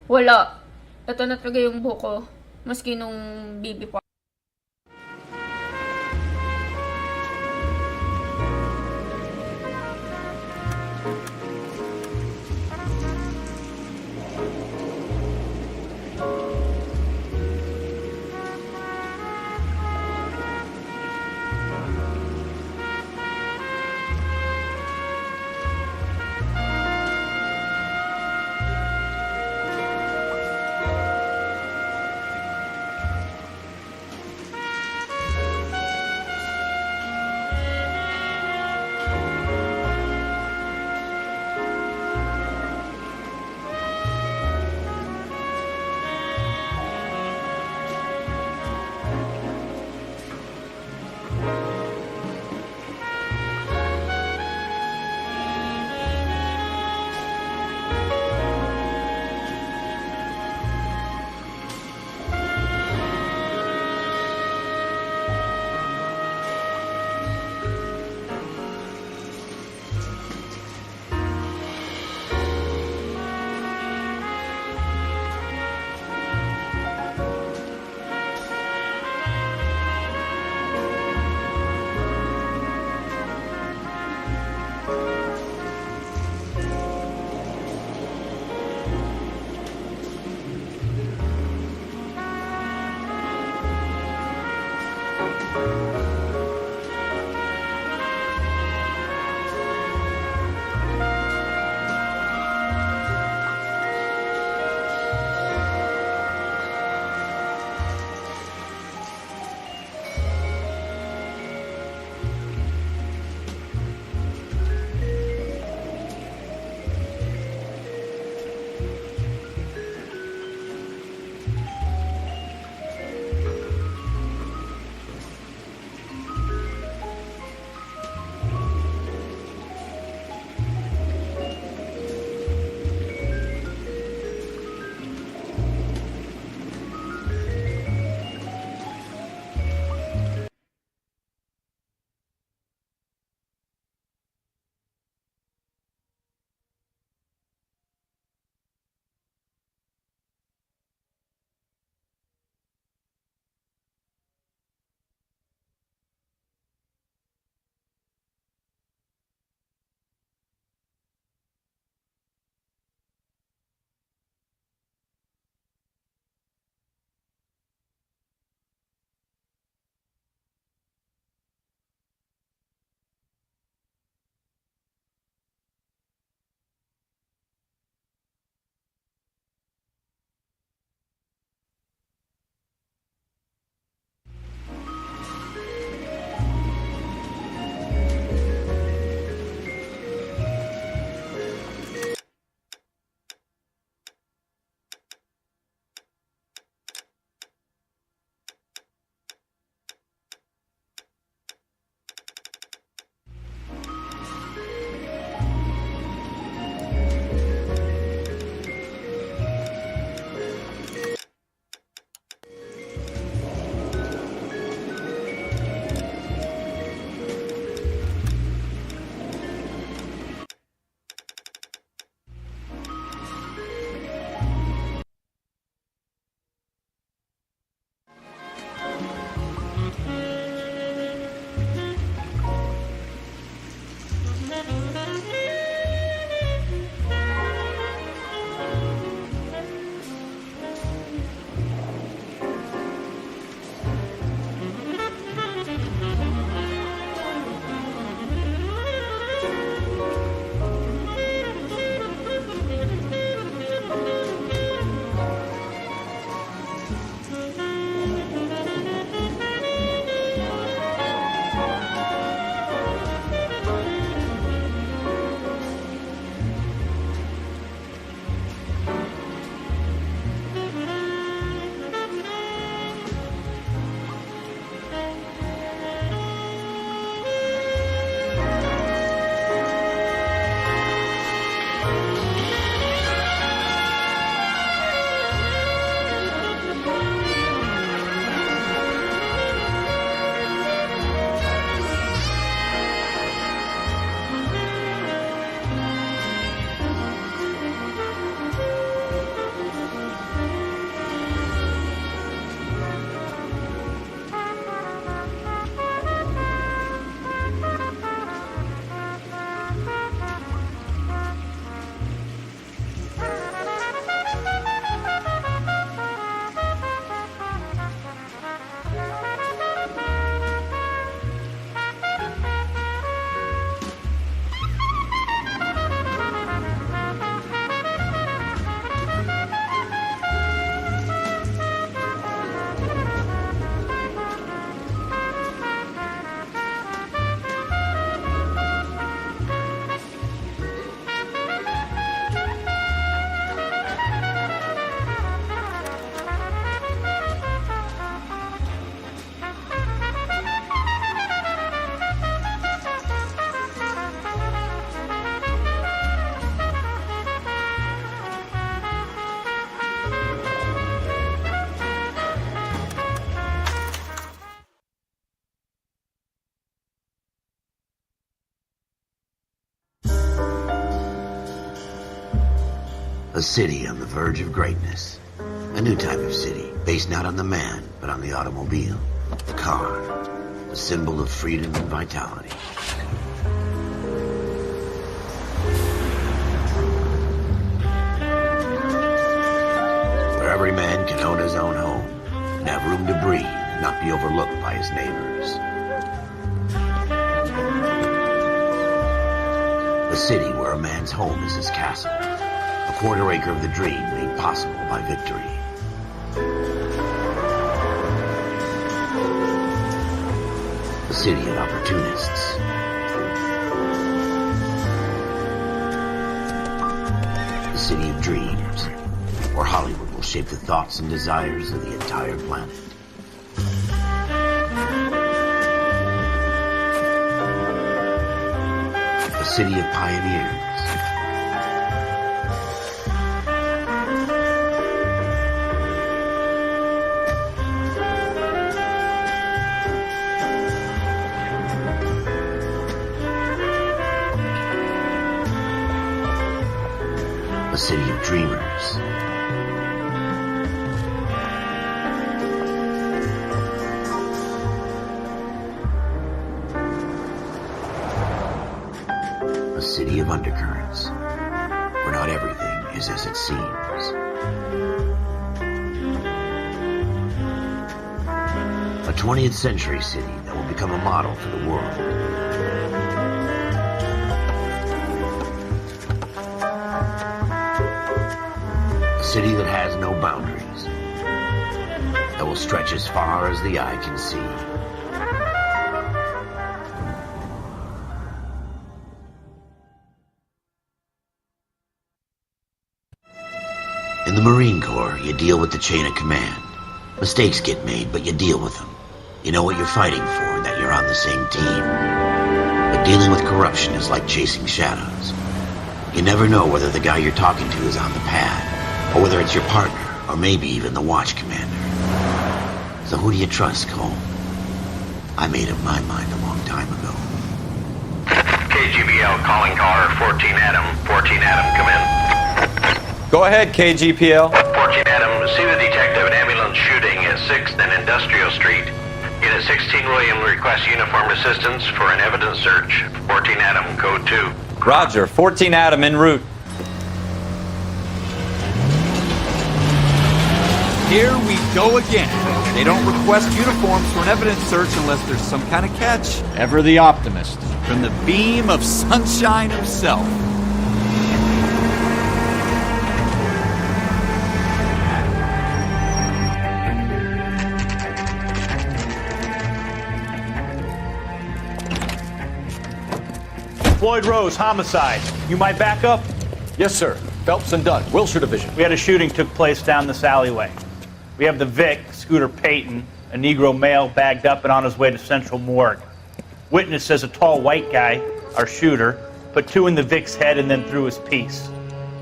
Wala. Ito na talaga yung buhok ko. Maski nung baby pa. A city on the verge of greatness. A new type of city, based not on the man, but on the automobile. The car. The symbol of freedom and vitality. Where every man can own his own home, and have room to breathe, and not be overlooked by his neighbors. A city where a man's home is his castle. A quarter acre of the dream made possible by victory. A city of opportunists. A city of dreams, where Hollywood will shape the thoughts and desires of the entire planet. A city of pioneers. A city of dreamers. A city of undercurrents, where not everything is as it seems. A 20th century city that will become a model for the world. A city that has no boundaries, that will stretch as far as the eye can see. In the Marine Corps, you deal with the chain of command. Mistakes get made, but you deal with them. You know what you're fighting for, and that you're on the same team. But dealing with corruption is like chasing shadows. You never know whether the guy you're talking to is on the pad, or whether it's your partner, or maybe even the watch commander. So who do you trust, Cole? I made up my mind a long time ago. KGBL calling caller 14 Adam. 14 Adam, come in. Go ahead, KGPL. 14 Adam, see the detective, an ambulance shooting at 6th and Industrial Street. Unit 16 William requests uniformed assistance for an evidence search. 14 Adam, code 2. Roger, 14 Adam en route. Here we go again. They don't request uniforms for an evidence search unless there's some kind of catch. Ever the optimist. From the beam of sunshine himself. Floyd Rose, homicide. You might back up? Yes, sir. Phelps and Dunn, Wilshire Division. We had a shooting took place down this alleyway. We have the Vic, Scooter Payton, a Negro male bagged up and on his way to Central Morgue. Witness says a tall white guy, our shooter, put 2 in the Vic's head and then threw his piece.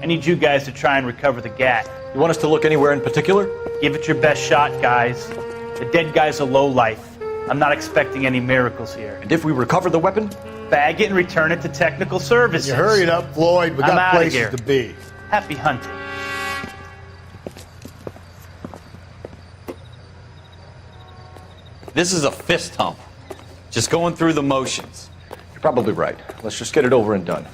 I need you guys to try and recover the gat. You want us to look anywhere in particular? Give it your best shot, guys. The dead guy's a lowlife. I'm not expecting any miracles here. And if we recover the weapon? Bag it and return it to technical services. You hurry it up, Floyd. We I'm got outta places here. to be. Happy hunting. This is a fist hump. Just going through the motions. You're probably right. Let's just get it over and done.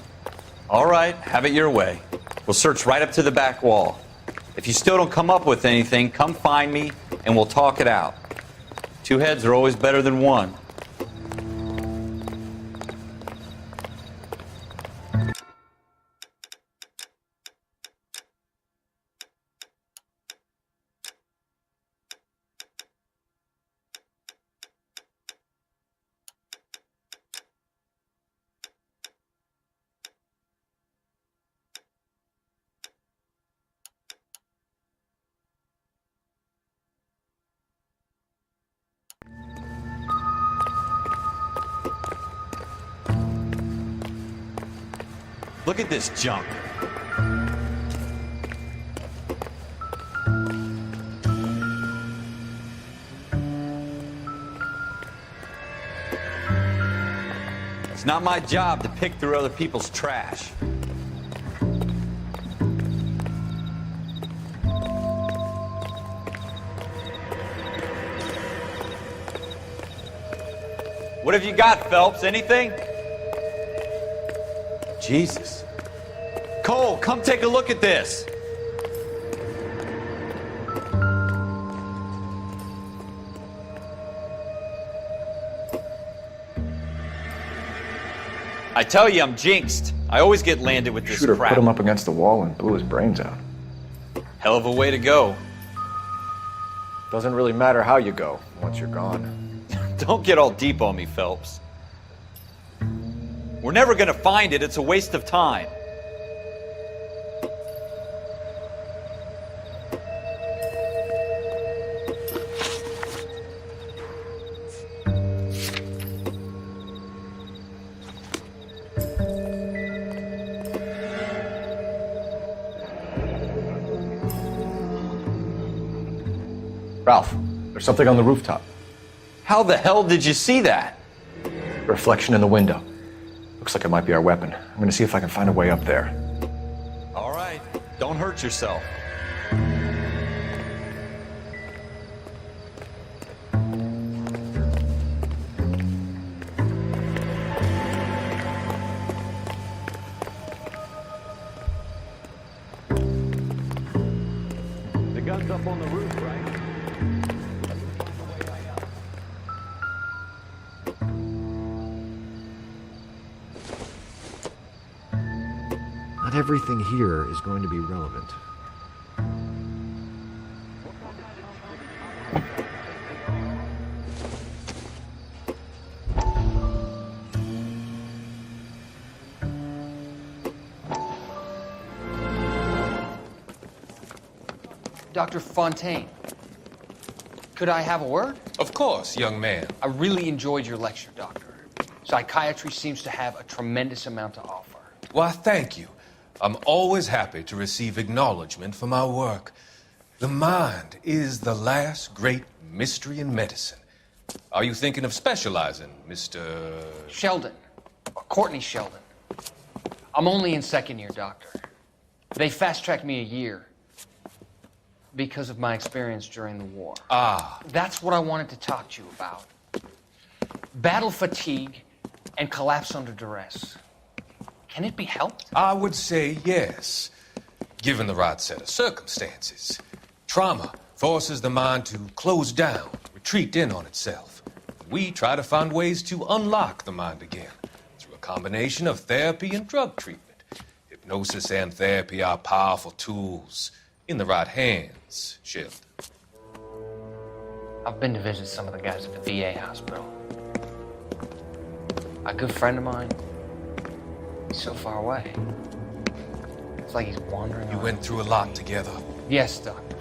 All right, have it your way. We'll search right up to the back wall. If you still don't come up with anything, come find me and we'll talk it out. 2 heads are always better than 1. Look at this junk. It's not my job to pick through other people's trash. What have you got, Phelps? Anything? Jesus. Cole, come take a look at this. I tell you, I'm jinxed. I always get landed with this Shooter crap. put him up against the wall and blew his brains out. Hell of a way to go. Doesn't really matter how you go once you're gone. Don't get all deep on me, Phelps. We're never gonna find it. It's a waste of time. Ralph, there's something on the rooftop. How the hell did you see that? Reflection in the window. Looks like it might be our weapon. I'm gonna see if I can find a way up there. All right, don't hurt yourself. The gun's up on the roof, right? Not everything here is going to be relevant. Dr. Fontaine, could I have a word? Of course, young man. I really enjoyed your lecture, Doctor. Psychiatry seems to have a tremendous amount to offer. Why, thank you. I'm always happy to receive acknowledgement for my work. The mind is the last great mystery in medicine. Are you thinking of specializing, Mr. Sheldon, or Courtney Sheldon. I'm only in second year, Doctor. They fast-tracked me a year because of my experience during the war. Ah, That's what I wanted to talk to you about. Battle fatigue and collapse under duress. Can it be helped? I would say yes, given the right set of circumstances. Trauma forces the mind to close down, retreat in on itself. We try to find ways to unlock the mind again through a combination of therapy and drug treatment. Hypnosis and therapy are powerful tools in the right hands, Sheldon. I've been to visit some of the guys at the VA hospital. A good friend of mine, he's so far away. It's like he's wandering You around. went through a lot together. Yes, Doctor.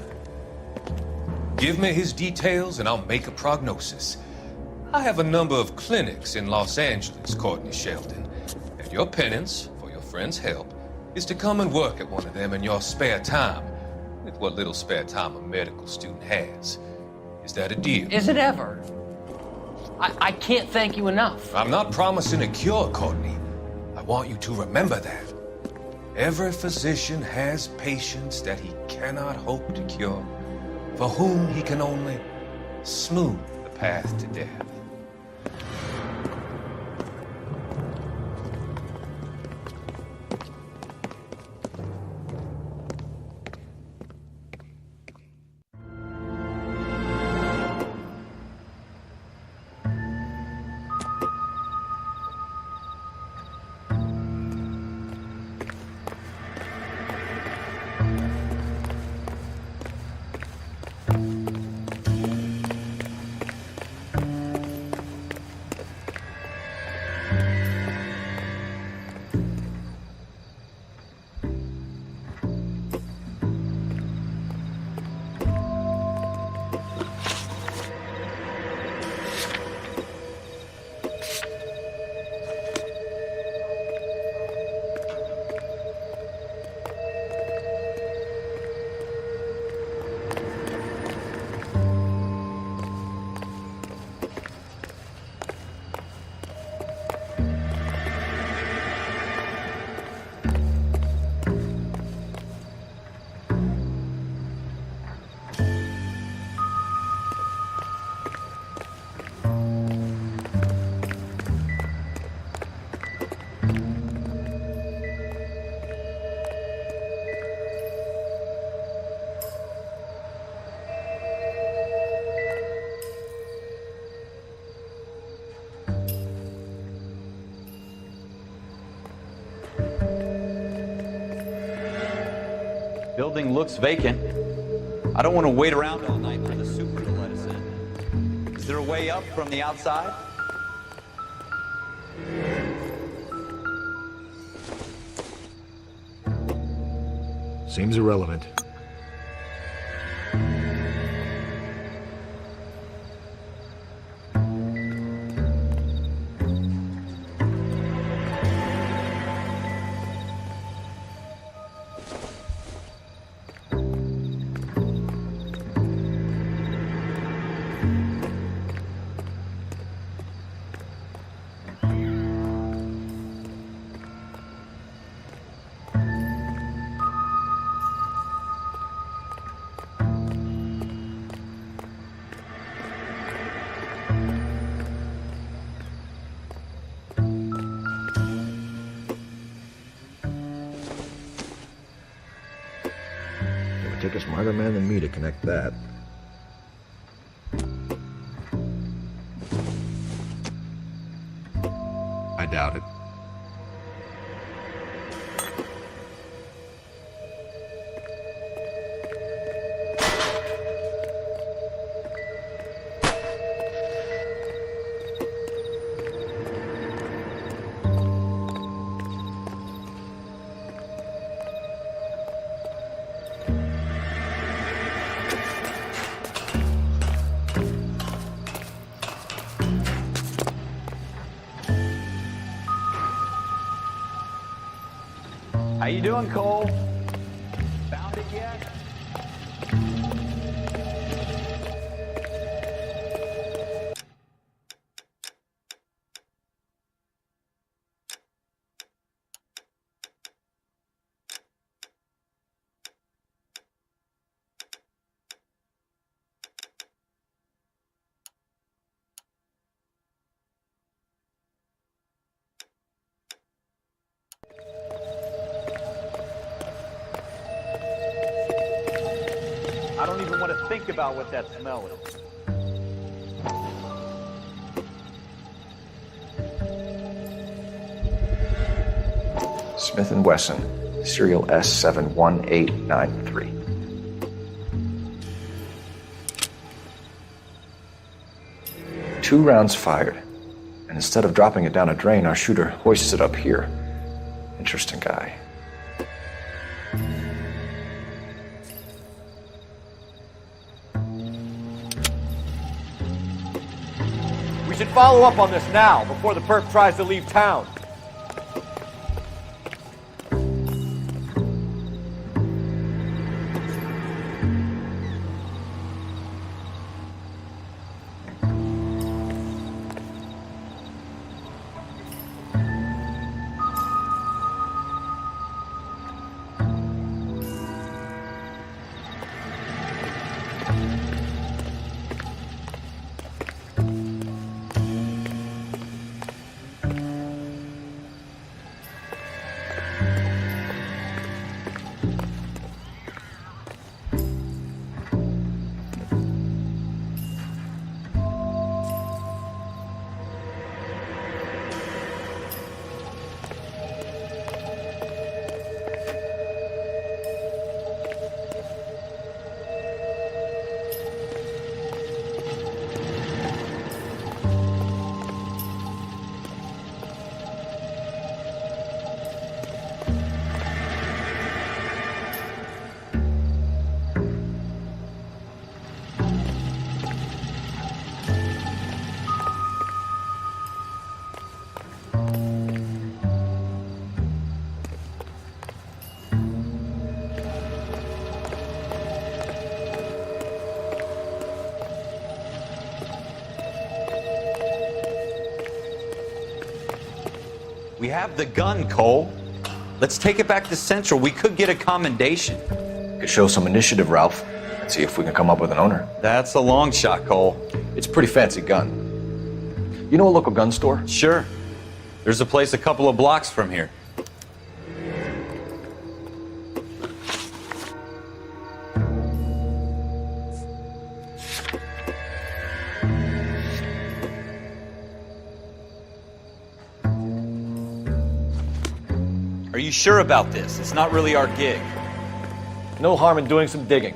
Give me his details and I'll make a prognosis. I have a number of clinics in Los Angeles, Courtney Sheldon, and your penance for your friend's help is to come and work at one of them in your spare time, with what little spare time a medical student has. Is that a deal? Is it ever? I can't thank you enough. I'm not promising a cure, Courtney. I want you to remember that. Every physician has patients that he cannot hope to cure, for whom he can only smooth the path to death. Building looks vacant. I don't want to wait around all night for the super to let us in. Is there a way up from the outside? Seems irrelevant. It would take a smarter man than me to connect that. I doubt it. How you doing, Cole? Found it yet? I don't even want to think about what that smell is. Smith & Wesson, serial S71893. Two rounds fired, and instead of dropping it down a drain, our shooter hoists it up here. Interesting guy. We should follow up on this now, before the perp tries to leave town. We have the gun, Cole. Let's take it back to Central. We could get a commendation. Could show some initiative, Ralph, and see if we can come up with an owner. That's a long shot, Cole. It's a pretty fancy gun. You know a local gun store? Sure. There's a place a couple of blocks from here. Are you sure about this? It's not really our gig. No harm in doing some digging.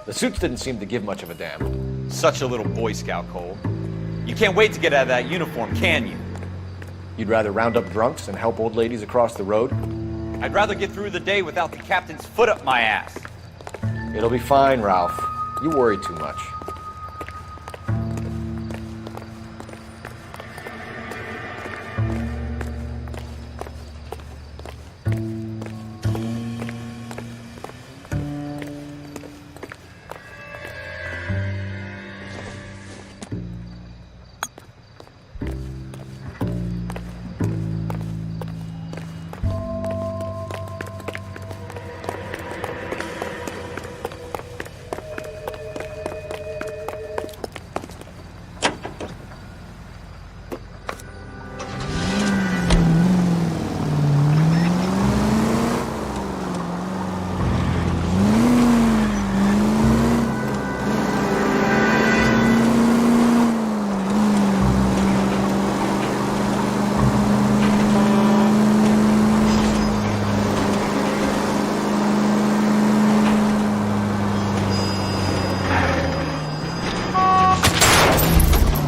The suits didn't seem to give much of a damn. Such a little Boy Scout, Cole. You can't wait to get out of that uniform, can you? You'd rather round up drunks and help old ladies across the road? I'd rather get through the day without the captain's foot up my ass. It'll be fine, Ralph. You worry too much.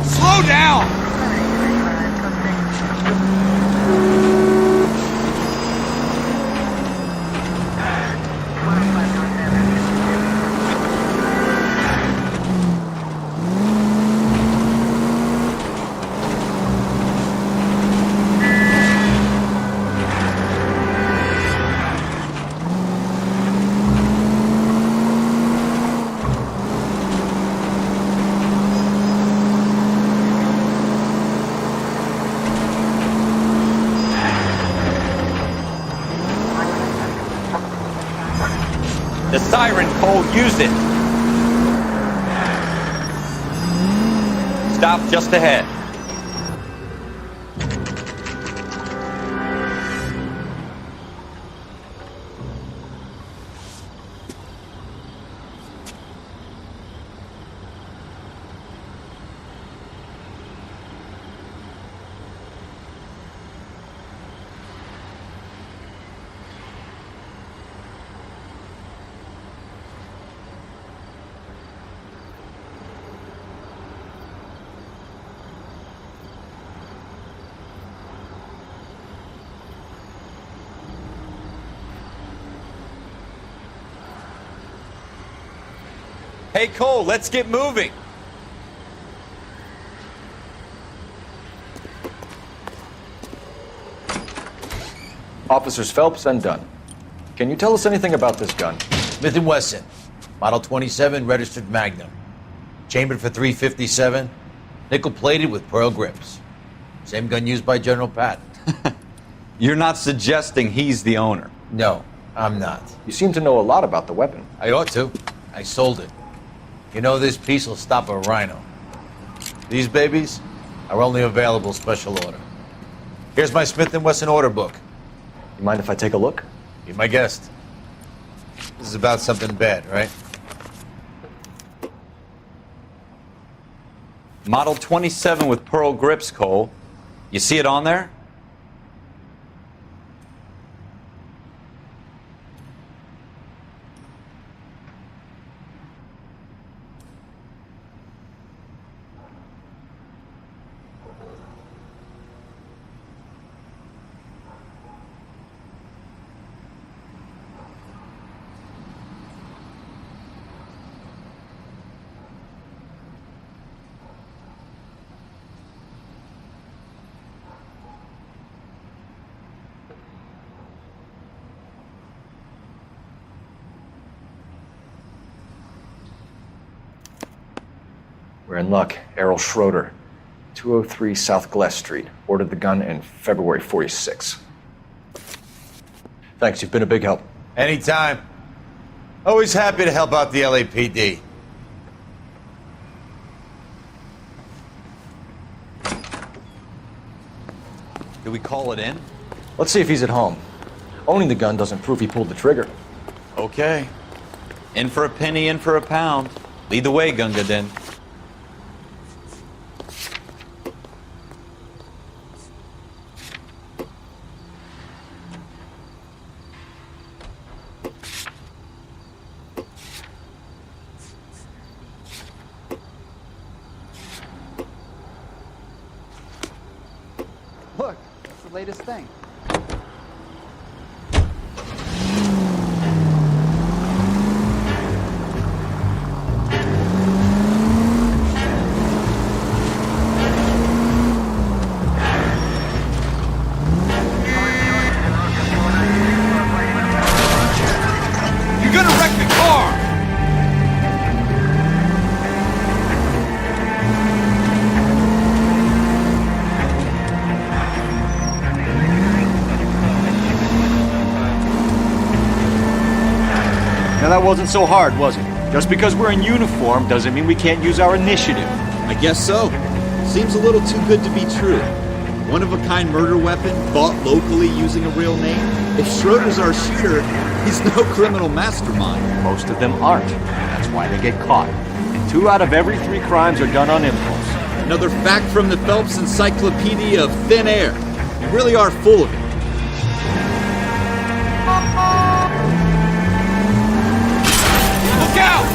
Slow down! The siren, Cole, use it. Stop just ahead. Hey, Cole, let's get moving. Officers Phelps and Dunn. Can you tell us anything about this gun? Smith & Wesson, Model 27, registered Magnum. Chambered for .357, nickel-plated with pearl grips. Same gun used by General Patton. You're not suggesting he's the owner? No, I'm not. You seem to know a lot about the weapon. I ought to. I sold it. You know, this piece will stop a rhino. These babies are only available special order. Here's my Smith & Wesson order book. You mind if I take a look? Be my guest. This is about something bad, right? Model 27 with pearl grips, Cole. You see it on there? We're in luck. Errol Schroeder, 203 South Glass Street. Ordered the gun in February '46. Thanks, you've been a big help. Anytime. Always happy to help out the LAPD. Do we call it in? Let's see if he's at home. Owning the gun doesn't prove he pulled the trigger. Okay. In for a penny, in for a pound. Lead the way, Gunga Din. latest thing. You're gonna wreck the car! Now that wasn't so hard, was it? Just because we're in uniform doesn't mean we can't use our initiative. I guess so. Seems a little too good to be true. One-of-a-kind murder weapon bought locally using a real name? If Schroeder's our shooter, he's no criminal mastermind. Most of them aren't. That's why they get caught. 2 out of every 3 crimes are done on impulse. Another fact from the Phelps Encyclopedia of Thin Air. You really are full of it. Look out!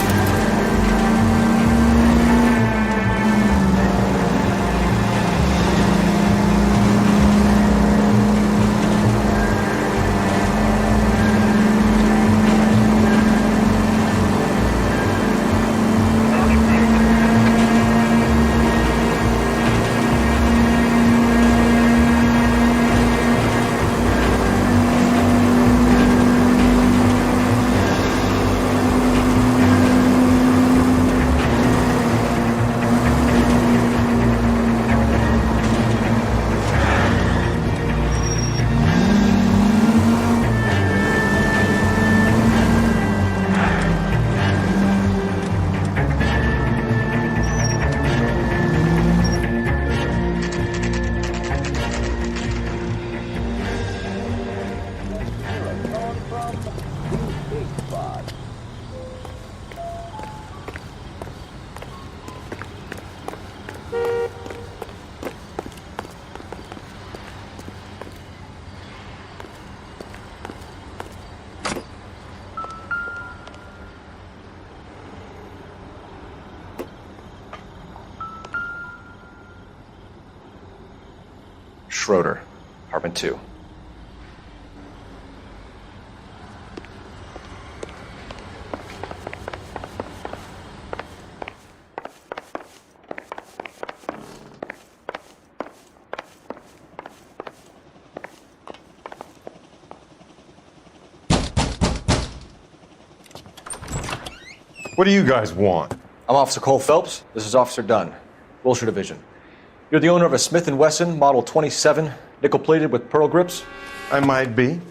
Schroeder, apartment 2. What do you guys want? I'm Officer Cole Phelps. This is Officer Dunn, Wilshire Division. You're the owner of a Smith & Wesson Model 27, nickel-plated with pearl grips? I might be.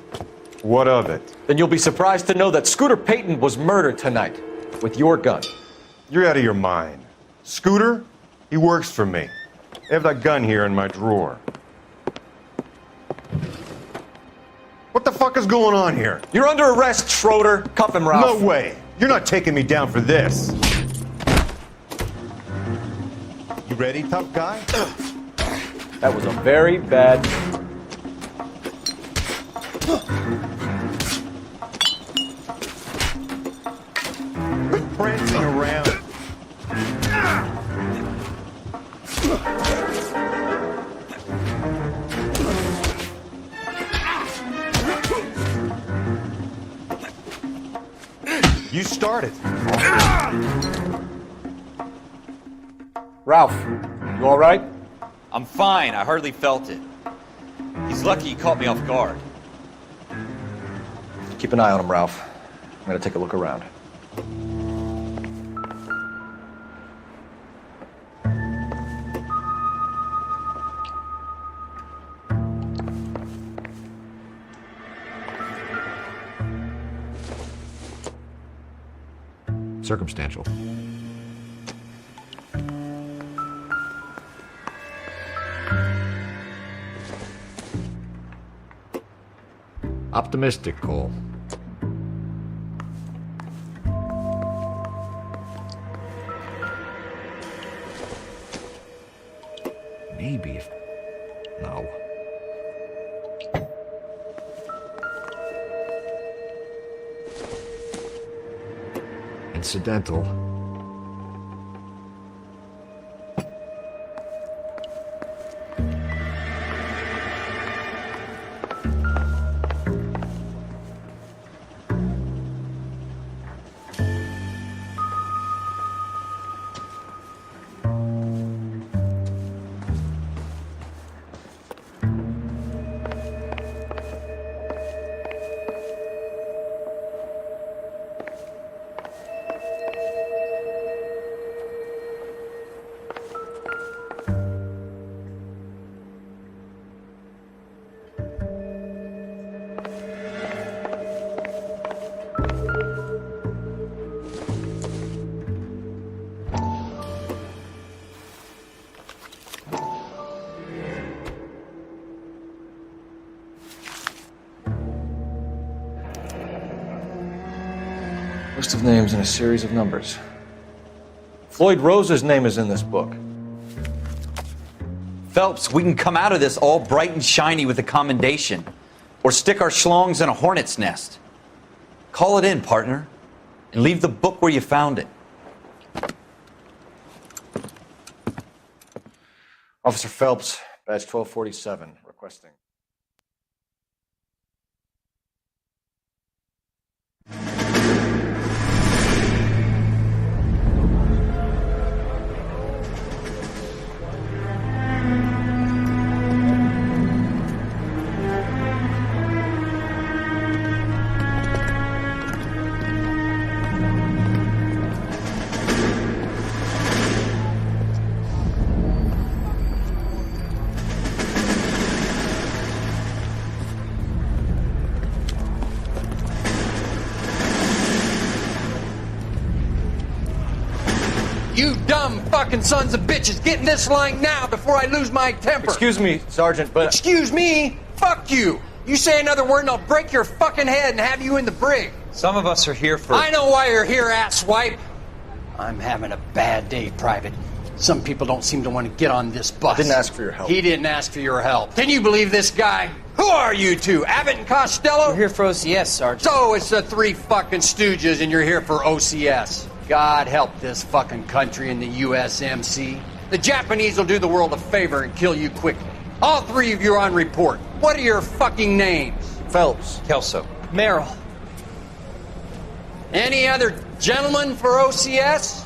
What of it? Then you'll be surprised to know that Scooter Payton was murdered tonight with your gun. You're out of your mind. Scooter? He works for me. I have that gun here in my drawer. What the fuck is going on here? You're under arrest, Schroeder. Cuff him, Ralph. No way. You're not taking me down for this. You ready, tough guy? That was a very bad... Quit prancing around. You started. Ralph, you all right? I'm fine. I hardly felt it. He's lucky he caught me off guard. Keep an eye on him, Ralph. I'm gonna take a look around. Circumstantial. Optimistic, Cole. Maybe if... No. Incidental. list of names and a series of numbers. Floyd Rose's name is in this book. Phelps, we can come out of this all bright and shiny with a commendation. Or stick our schlongs in a hornet's nest. Call it in, partner. And leave the book where you found it. Officer Phelps, badge 1247, requesting. You dumb fucking sons of bitches, get in this line now before I lose my temper. Excuse me, Sergeant, but... Excuse me? Fuck you. You say another word and I'll break your fucking head and have you in the brig. Some of us are here for... I know why you're here, asswipe. I'm having a bad day, Private. Some people don't seem to want to get on this bus. I didn't ask for your help. He didn't ask for your help. Can you believe this guy? Who are you two? Abbott and Costello? We're here for OCS, Sergeant. So it's the three fucking stooges and you're here for OCS. God help this fucking country and the USMC. The Japanese will do the world a favor and kill you quickly. All three of you are on report. What are your fucking names? Phelps. Kelso. Merrill. Any other gentlemen for OCS?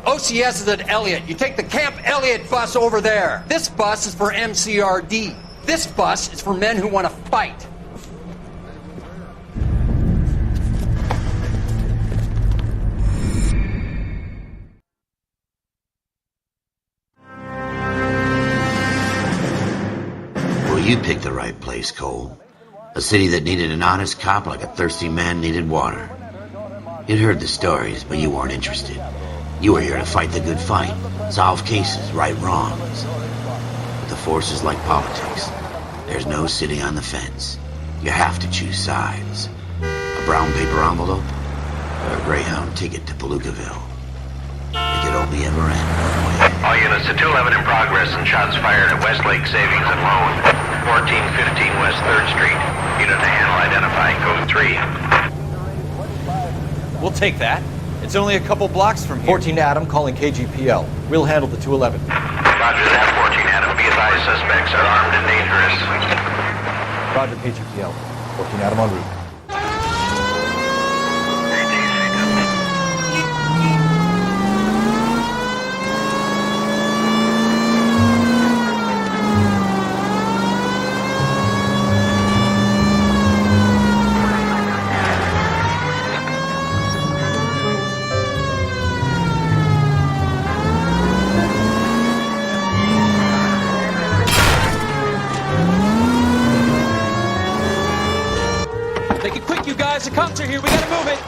OCS is at Elliott. You take the Camp Elliott bus over there. This bus is for MCRD. This bus is for men who want to fight. Well, you picked the right place, Cole. A city that needed an honest cop like a thirsty man needed water. You'd heard the stories, but you weren't interested. You were here to fight the good fight, solve cases, right wrongs. But the force is like politics. There's no sitting on the fence. You have to choose sides. A brown paper envelope or a Greyhound ticket to Palookaville. It could only ever end one way. All units to 211 in progress and shots fired at Westlake Savings and Loan, 1415 West 3rd Street. Unit to handle identifying code 3. We'll take that. It's only a couple blocks from here. 14 Adam calling KGPL. We'll handle the 211. Roger that, 14 Adam. Be advised, suspects are armed and dangerous. Roger, KGPL. 14 Adam en route. Make it quick, you guys. The cops are here. We gotta move it.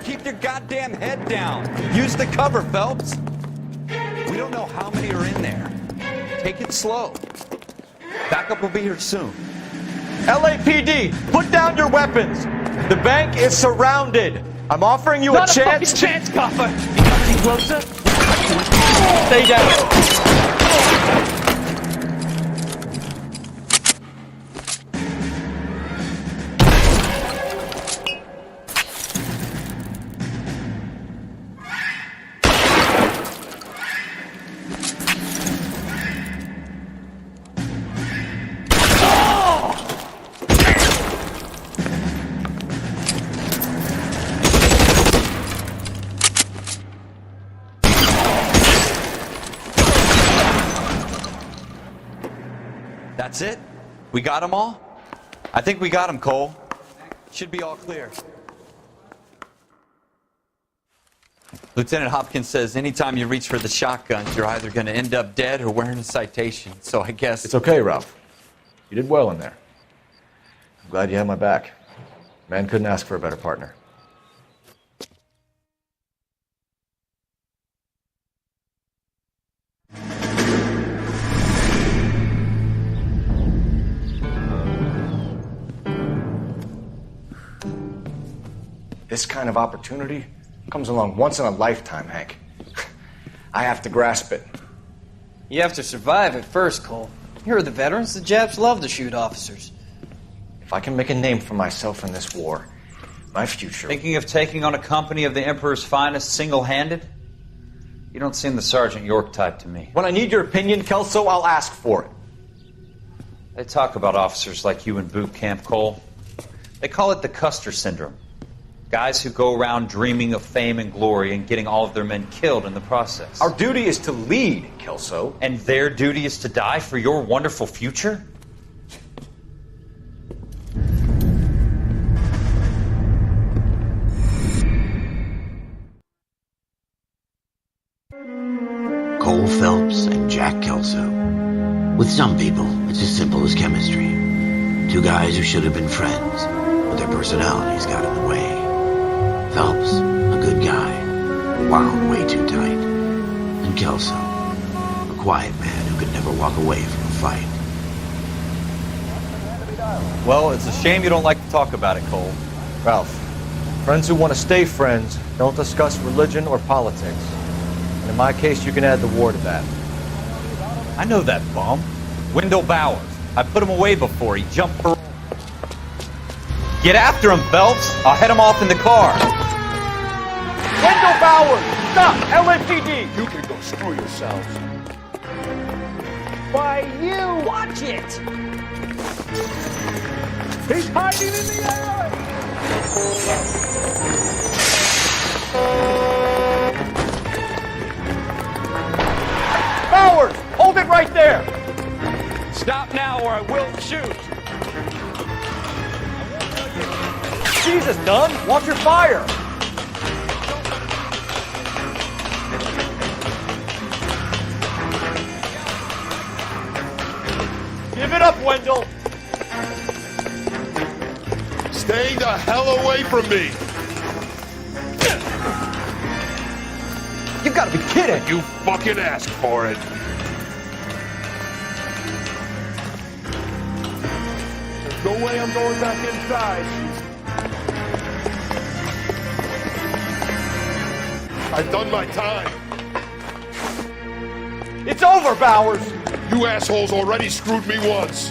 Keep your goddamn head down. Use the cover, Phelps. We don't know how many are in there. Take it slow. Backup will be here soon. LAPD, put down your weapons. The bank is surrounded. I'm offering you Not a chance. fucking chance, copper. You got any closer? Stay down. That's it? We got them all? I think we got them, Cole. Should be all clear. Lieutenant Hopkins says anytime you reach for the shotguns, you're either going to end up dead or wearing a citation. So I guess... It's okay, Ralph. You did well in there. I'm glad you had my back. Man couldn't ask for a better partner. This kind of opportunity comes along once in a lifetime, Hank. I have to grasp it. You have to survive it first, Cole. Here are the veterans. The Japs love to shoot officers. If I can make a name for myself in this war, my future... Thinking of taking on a company of the Emperor's finest single-handed? You don't seem the Sergeant York type to me. When I need your opinion, Kelso, I'll ask for it. They talk about officers like you in boot camp, Cole. They call it the Custer Syndrome. Guys who go around dreaming of fame and glory and getting all of their men killed in the process. Our duty is to lead, Kelso. And their duty is to die for your wonderful future? Cole Phelps and Jack Kelso. With some people, it's as simple as chemistry. Two guys who should have been friends, but their personalities got in the way. Phelps, a good guy, wound way too tight. And Kelso, a quiet man who could never walk away from a fight. Well, it's a shame you don't like to talk about it, Cole. Ralph, friends who want to stay friends don't discuss religion or politics. And in my case, you can add the war to that. I know that bum. Wendell Bowers. I put him away before. He jumped for... Get after him, Phelps. I'll head him off in the car. Wendell Bowers! Stop! LAPD! You can go screw yourselves. By you! Watch it! He's hiding in the air! Bowers! Hold it right there! Stop now or I will shoot! Jesus, Dunn! Watch your fire! Give it up, Wendell! Stay the hell away from me! You gotta be kidding! You fucking asked for it! There's no way I'm going back inside. I've done my time. It's over, Bowers! You assholes already screwed me once.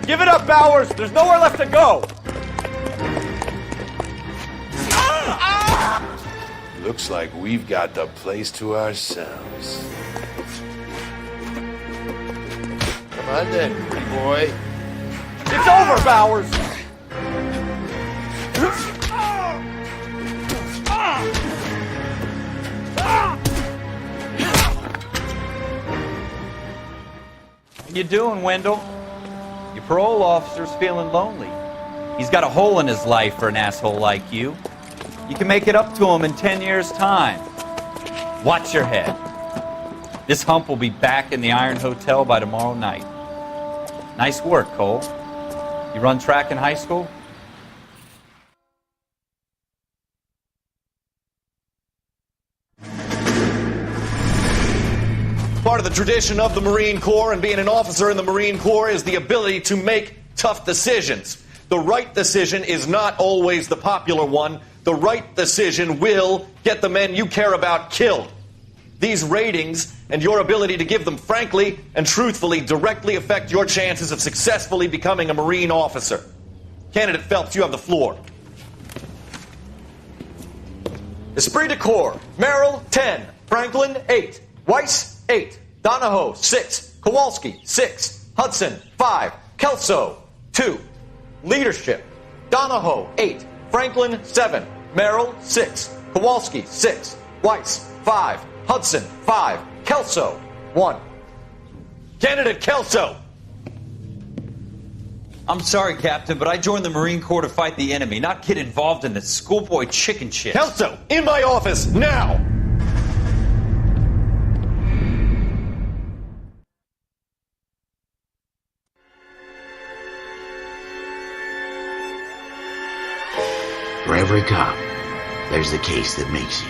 Give it up, Bowers! There's nowhere left to go! Looks like we've got the place to ourselves. Come on then, pretty boy. It's over, Bowers! How you doing, Wendell? Your parole officer's feeling lonely. He's got a hole in his life for an asshole like you. You can make it up to him in 10 years' time. Watch your head. This hump will be back in the Iron Hotel by tomorrow night. Nice work, Cole. You run track in high school? Part of the tradition of the Marine Corps and being an officer in the Marine Corps is the ability to make tough decisions. The right decision is not always the popular one. The right decision will get the men you care about killed. These ratings and your ability to give them frankly and truthfully directly affect your chances of successfully becoming a Marine officer. Candidate Phelps, you have the floor. Esprit de Corps, Merrill, 10. Franklin, 8. Weiss, 8. Donahoe, 6. Kowalski, 6. Hudson, 5. Kelso, 2. Leadership, Donahoe, 8. Franklin, 7. Merrill, 6. Kowalski, 6. Weiss, 5. Hudson, 5. Kelso, 1. Candidate Kelso. I'm sorry, Captain, but I joined the Marine Corps to fight the enemy, not get involved in this schoolboy chicken shit. Kelso, in my office, now! For every cop, there's the case that makes you.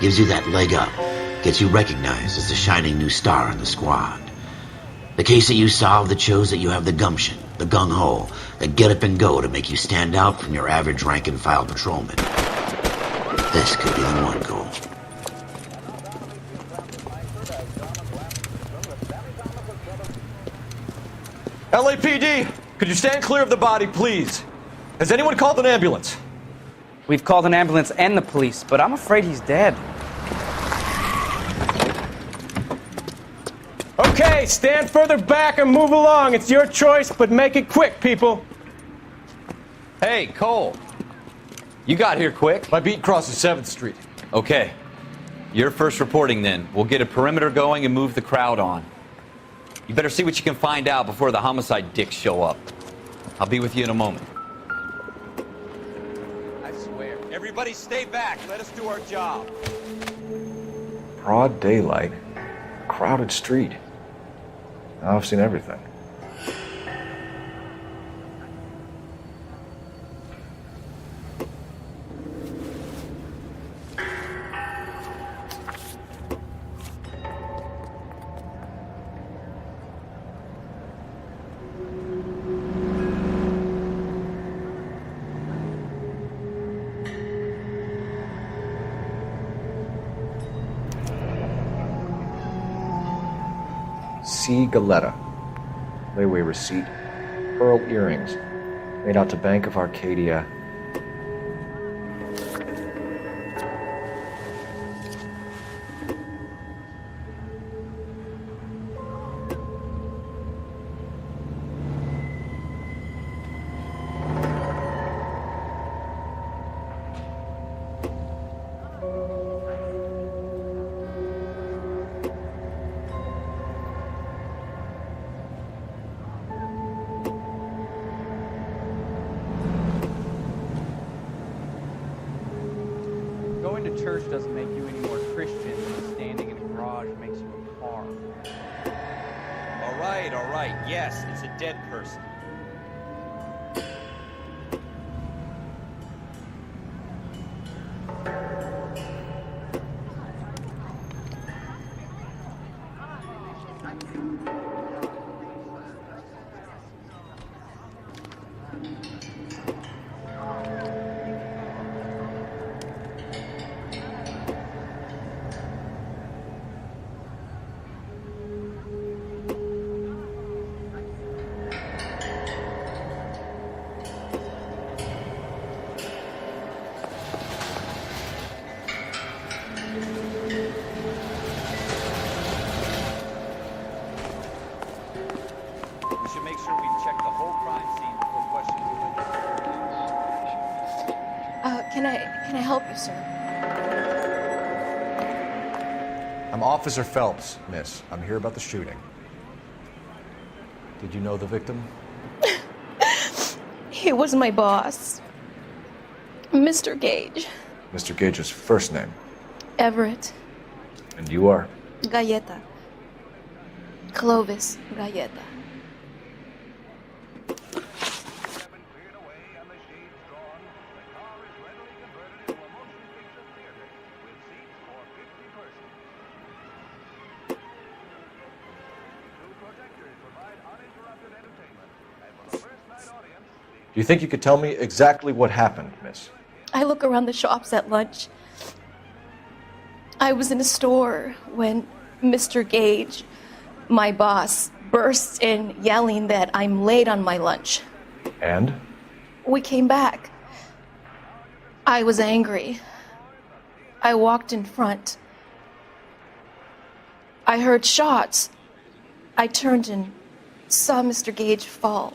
Gives you that leg up. Gets you recognized as the shining new star in the squad. The case that you solve that shows that you have the gumption, the gung-ho, the get up and go to make you stand out from your average rank-and-file patrolman. This could be the one, Cole. LAPD, could you stand clear of the body, please? Has anyone called an ambulance? We've called an ambulance and the police, but I'm afraid he's dead. Okay, stand further back and move along. It's your choice, but make it quick, people. Hey, Cole. You got here quick. My beat crosses 7th Street. Okay. You're first reporting then. We'll get a perimeter going and move the crowd on. You better see what you can find out before the homicide dicks show up. I'll be with you in a moment. I swear. Everybody stay back. Let us do our job. Broad daylight, crowded street. Now I've seen everything. C. Galetta. Layaway receipt. Pearl earrings. Made out to Bank of Arcadia. Going to church doesn't make you any more Christian than standing in a garage makes you a car. All right. Yes, it's a dead person. We should make sure we've checked the whole crime scene before questioning the witness. Can I help you, sir? I'm Officer Phelps, miss. I'm here about the shooting. Did you know the victim? He was my boss, Mr. Gage. Mr. Gage's first name. Everett. And you are? Galleta. Clovis Galleta. Do you think you could tell me exactly what happened, miss? I look around the shops at lunch. I was in a store when Mr. Gage, my boss, bursts in yelling that I'm late on my lunch. And? We came back. I was angry. I walked in front. I heard shots. I turned and saw Mr. Gage fall.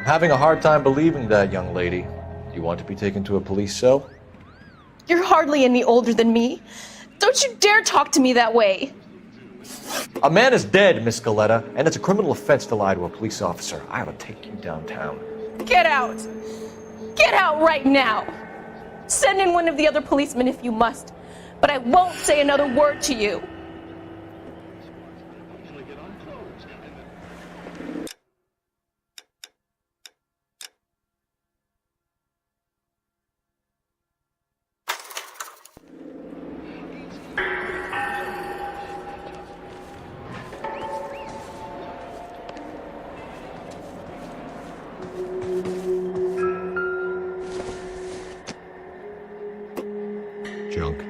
having a hard time believing that, young lady. Do you want to be taken to a police cell? You're hardly any older than me. Don't you dare talk to me that way. A man is dead, Miss Galetta, and it's a criminal offense to lie to a police officer. I ought to take you downtown. Get out. Get out right now. Send in one of the other policemen if you must, but I won't say another word to you. Junk.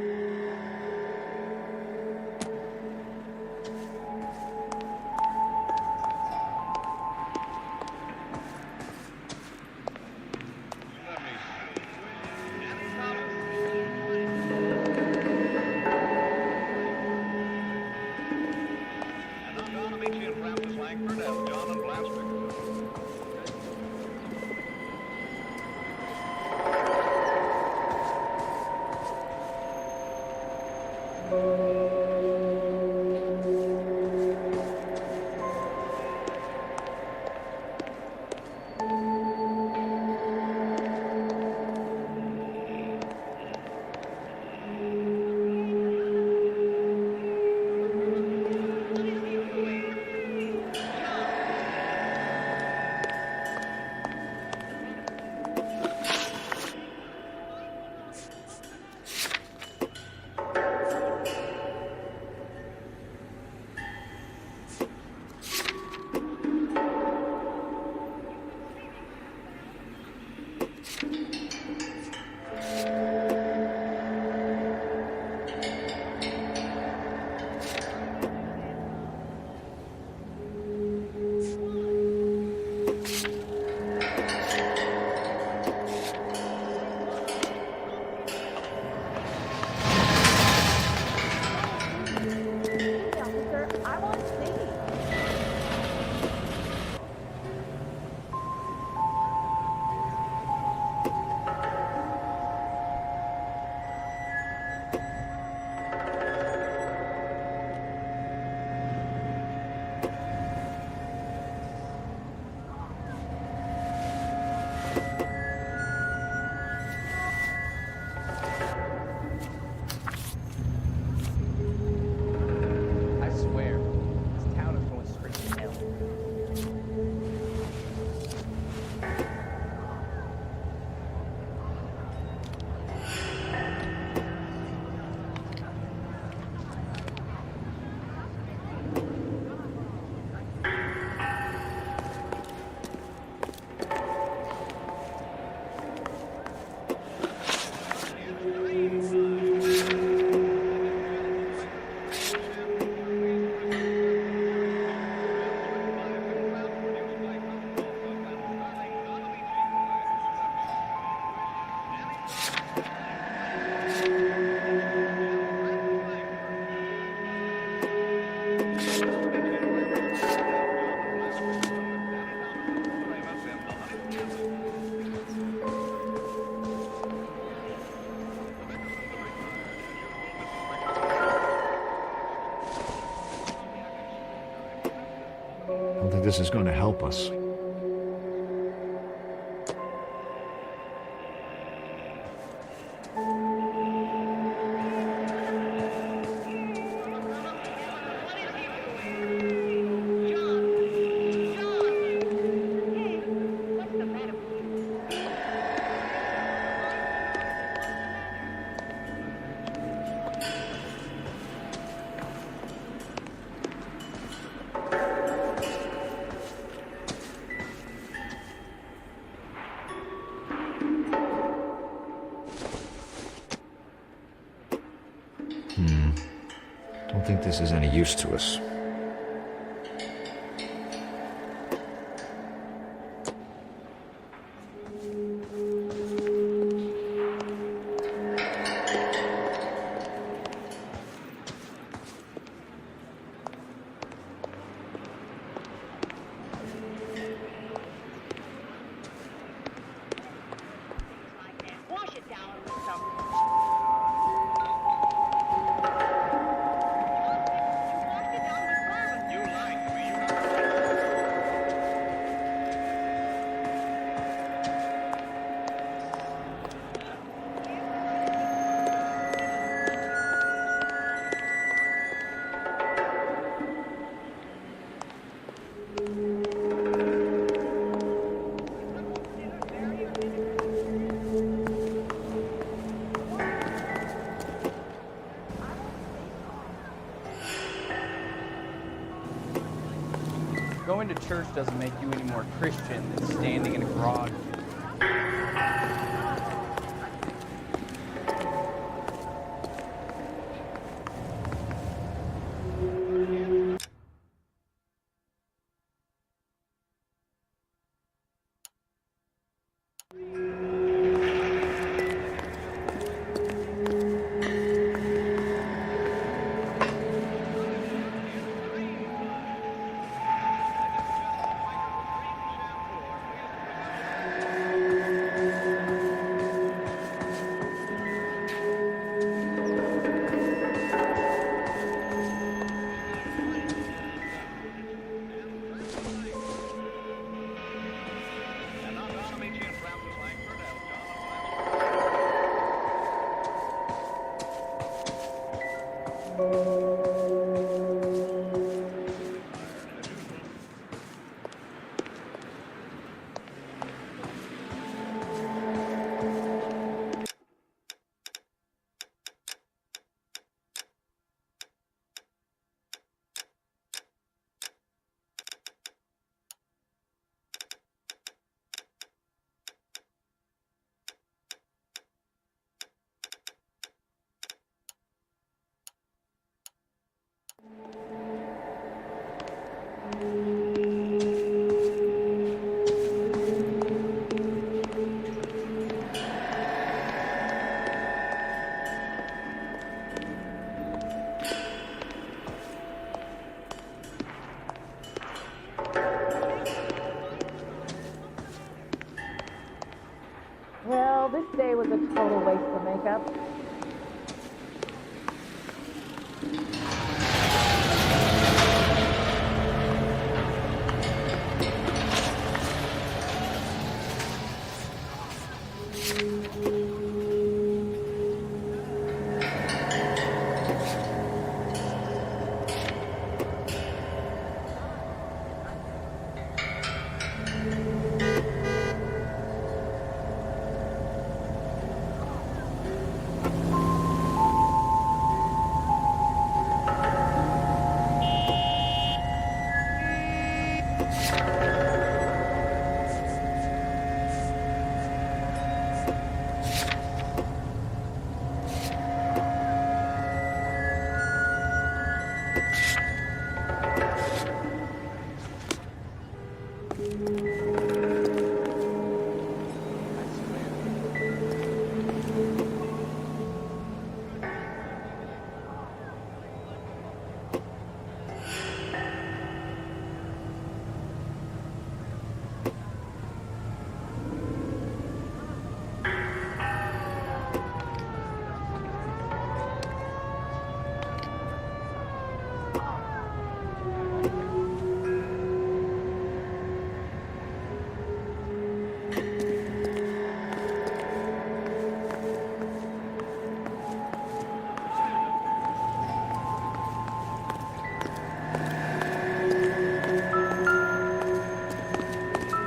I don't think this is going to help us. Don't think this is any use to us. to church doesn't make you any more Christian than standing in a garage. Well, this day was a total waste of makeup.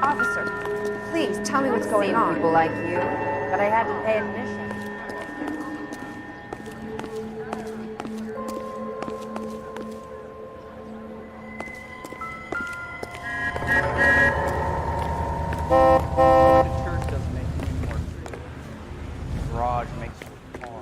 Officer, please tell me what's going on. People like you, but I had to pay admission. The church doesn't make you any more Christian. The garage makes you a car.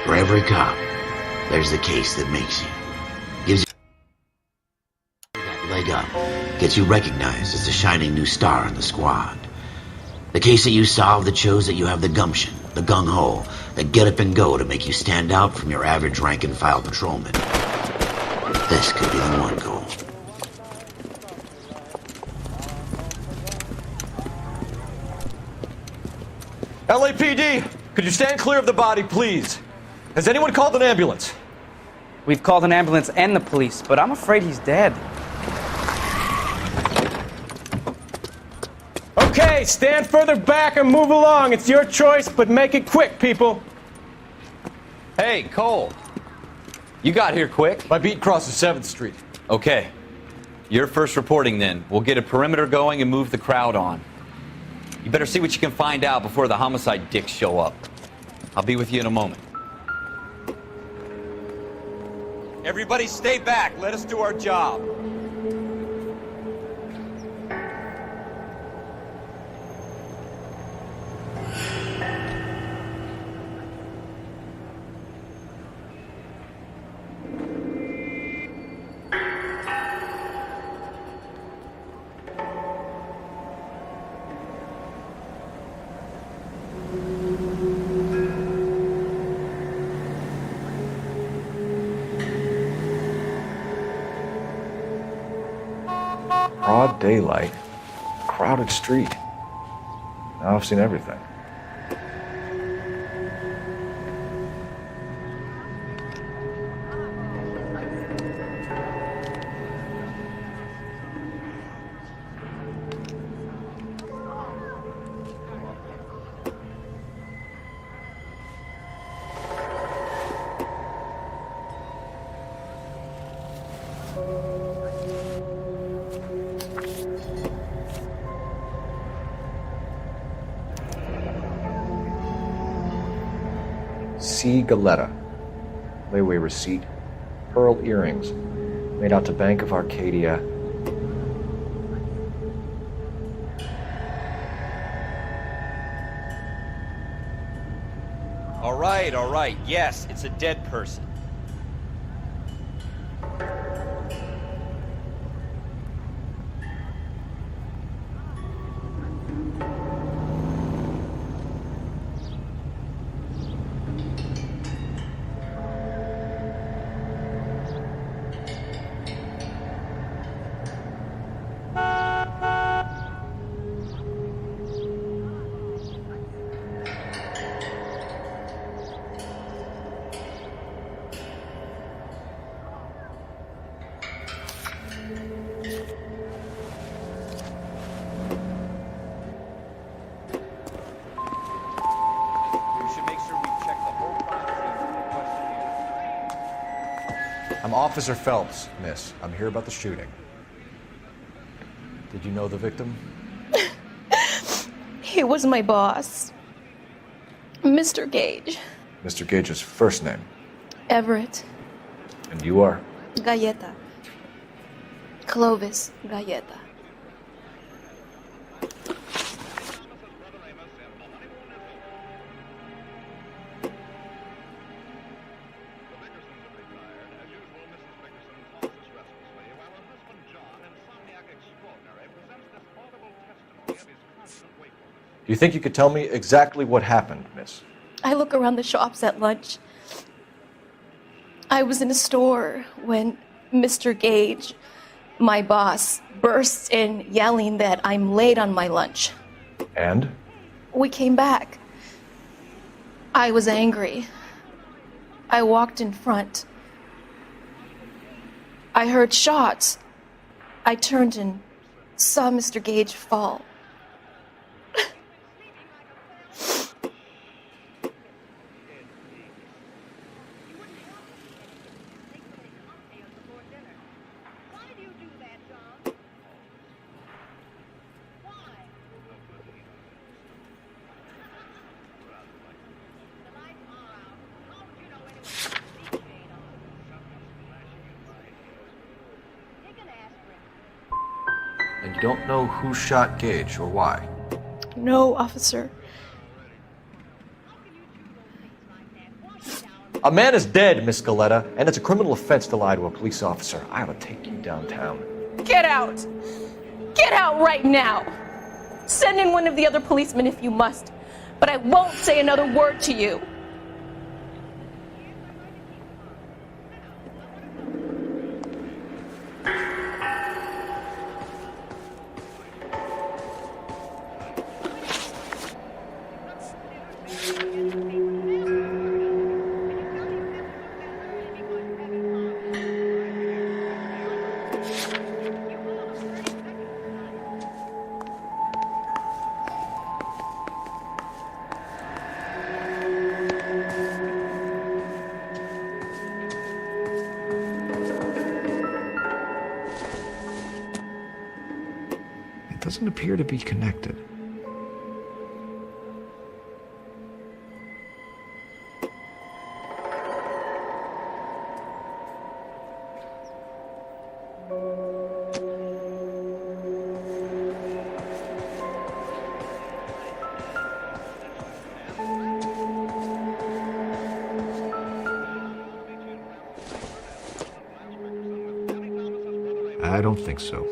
For every cop, there's the case that makes you. Gives you that leg up, gets you recognized as a shining new star in the squad. The case that you solve that shows that you have the gumption, the gung-ho, the get up and go to make you stand out from your average rank-and-file patrolman. This could be the one, Cole. LAPD, could you stand clear of the body, please? Has anyone called an ambulance? We've called an ambulance and the police, but I'm afraid he's dead. Okay, stand further back and move along. It's your choice, but make it quick, people. Hey, Cole. You got here quick. My beat crosses 7th Street. Okay. You're first reporting then. We'll get a perimeter going and move the crowd on. You better see what you can find out before the homicide dicks show up. I'll be with you in a moment. Everybody stay back. Let us do our job. Broad daylight, crowded street. Now I've seen everything. C. Galetta. Layaway receipt. Pearl earrings. Made out to Bank of Arcadia. All right. Yes, it's a dead person. I'm Officer Phelps, miss. I'm here about the shooting. Did you know the victim? He was my boss, Mr. Gage. Mr. Gage's first name. Everett. And you are? Galleta. Clovis Galleta. Do you think you could tell me exactly what happened, miss? I look around the shops at lunch. I was in a store when Mr. Gage, my boss, bursts in yelling that I'm late on my lunch. And? We came back. I was angry. I walked in front. I heard shots. I turned and saw Mr. Gage fall. And you don't know who shot Gage or why? No, officer. A man is dead, Miss Galetta, and it's a criminal offense to lie to a police officer. I ought to take you downtown. Get out! Get out right now! Send in one of the other policemen if you must, but I won't say another word to you. It doesn't appear to be connected. I don't think so.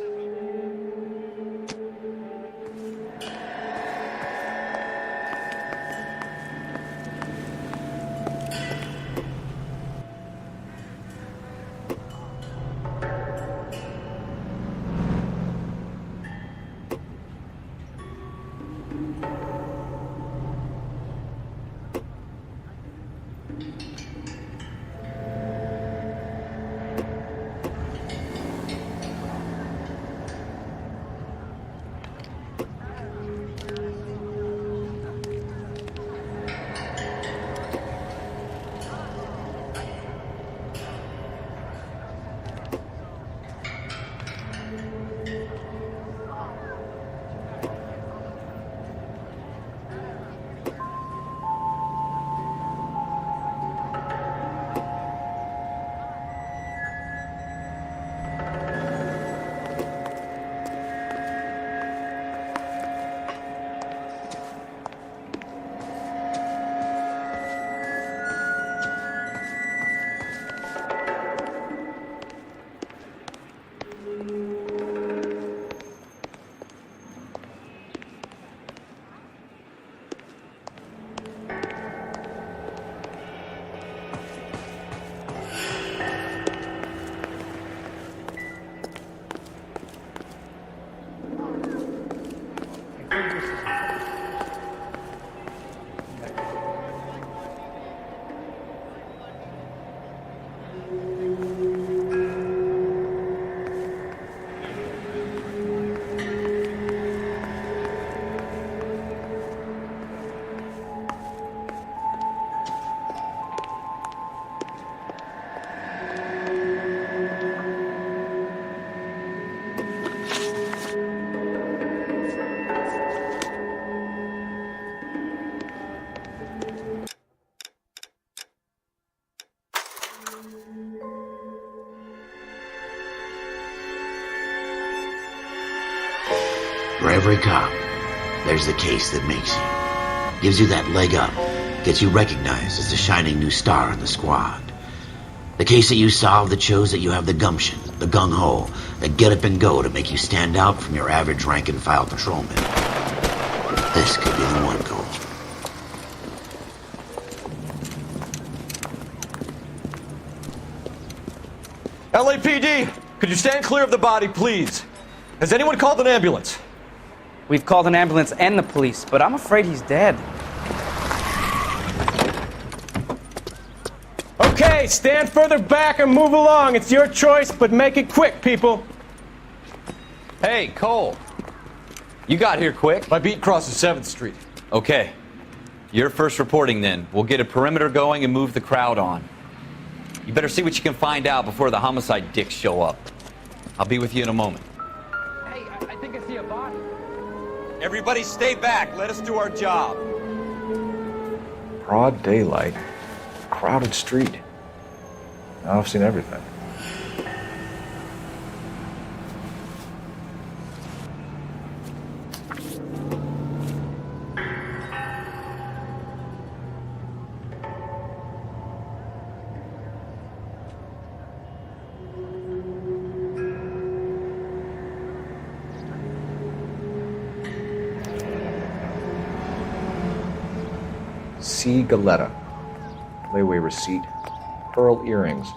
For every cop, there's the case that makes you. Gives you that leg up. Gets you recognized as the shining new star in the squad. The case that you solve that shows that you have the gumption, the gung-ho, the get up and go to make you stand out from your average rank-and-file patrolman. This could be the one, Cole. LAPD, could you stand clear of the body, please? Has anyone called an ambulance? We've called an ambulance and the police, but I'm afraid he's dead. Okay, stand further back and move along. It's your choice, but make it quick, people. Hey, Cole. You got here quick. My beat crosses 7th Street. Okay. You're first reporting then. We'll get a perimeter going and move the crowd on. You better see what you can find out before the homicide dicks show up. I'll be with you in a moment. Hey, I think I see a body. Everybody stay back. Let us do our job. Broad daylight, crowded street. Now I've seen everything. C. Galetta. Layaway receipt. Pearl earrings.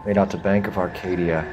Made out to Bank of Arcadia.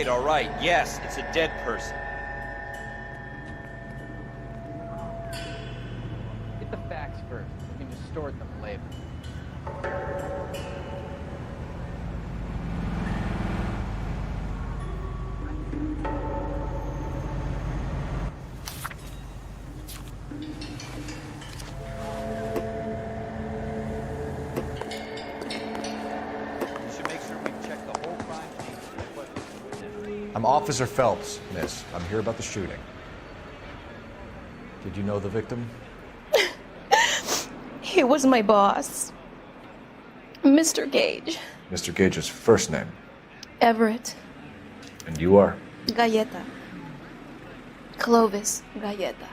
All right. Yes, it's a dead person. Get the facts first. We can distort them later. I'm Officer Phelps, miss. I'm here about the shooting. Did you know the victim? He was my boss, Mr. Gage. Mr. Gage's first name. Everett. And you are? Galleta. Clovis Galleta.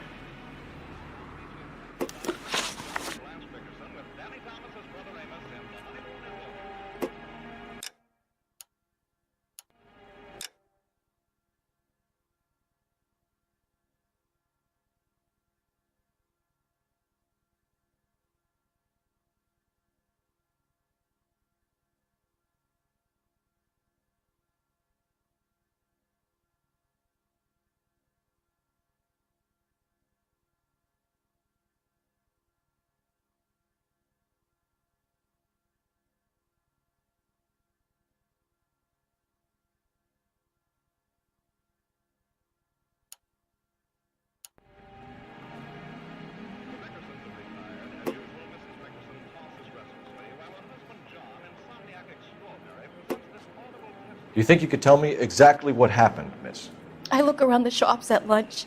Do you think you could tell me exactly what happened, miss? I look around the shops at lunch.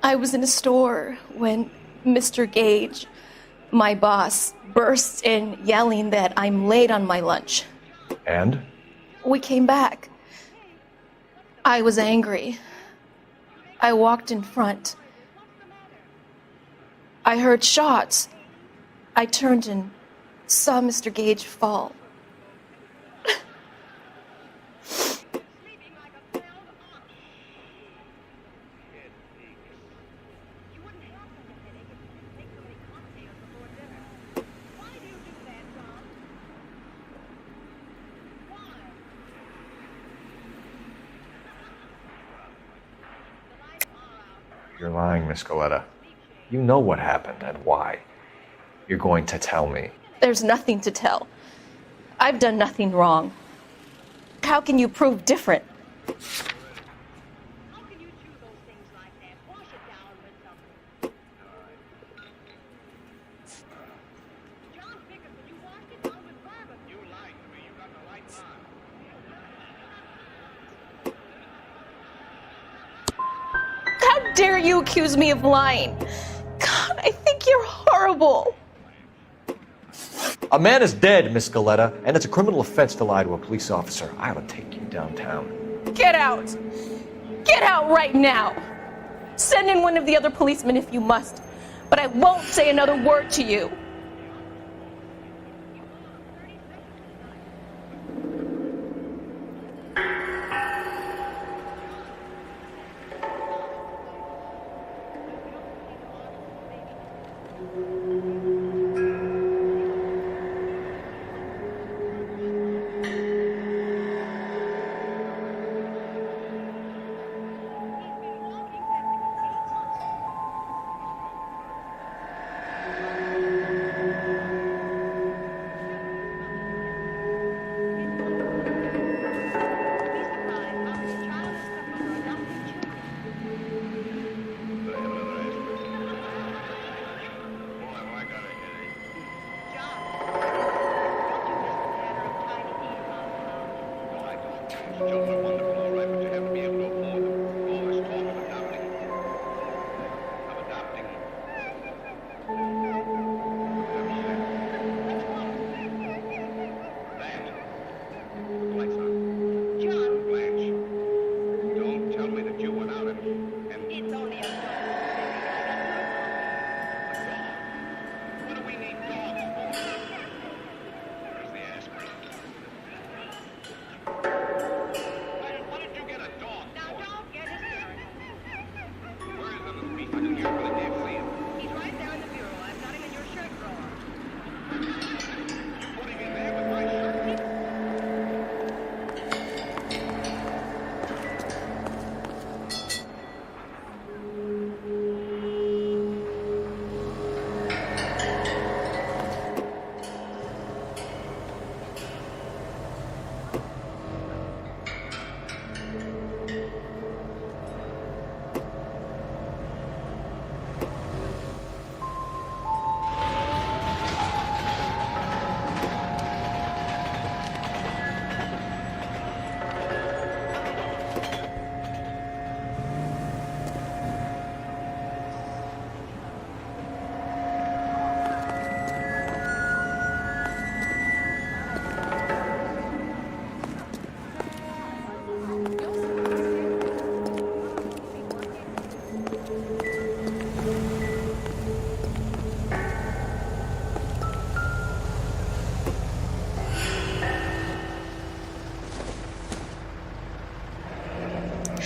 I was in a store when Mr. Gage, my boss, bursts in yelling that I'm late on my lunch. And? We came back. I was angry. I walked in front. I heard shots. I turned and saw Mr. Gage fall. You're lying, Miss Galetta. You know what happened and why. You're going to tell me. There's nothing to tell. I've done nothing wrong. How can you prove different? How dare you accuse me of lying? God, I think you're horrible. A man is dead, Miss Galetta, and it's a criminal offense to lie to a police officer. I ought to take you downtown. Get out! Get out right now! Send in one of the other policemen if you must, but I won't say another word to you.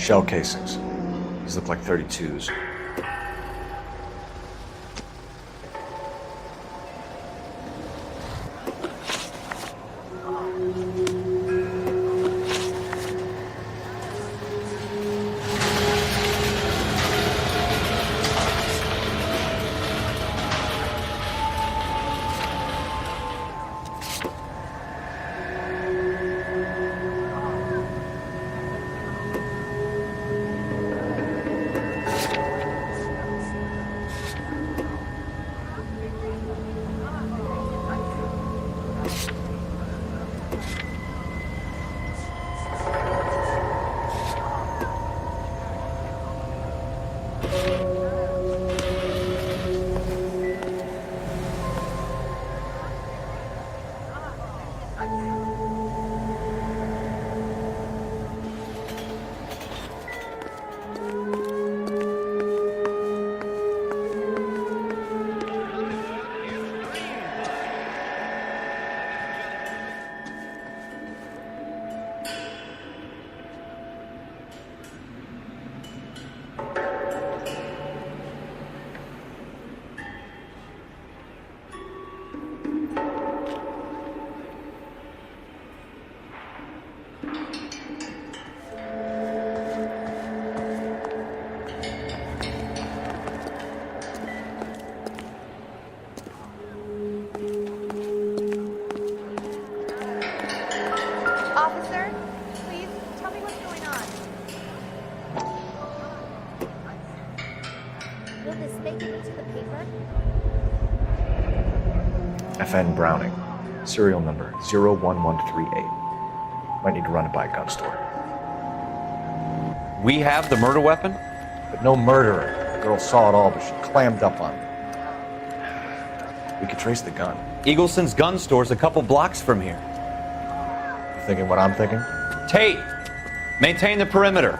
Shell casings. These look like 32s. FN Browning, serial number 01138. Might need to run it by a gun store. We have the murder weapon? But no murderer. The girl saw it all, but she clammed up on it. We could trace the gun. Eagleson's gun store's a couple blocks from here. You thinking what I'm thinking? Tate, maintain the perimeter.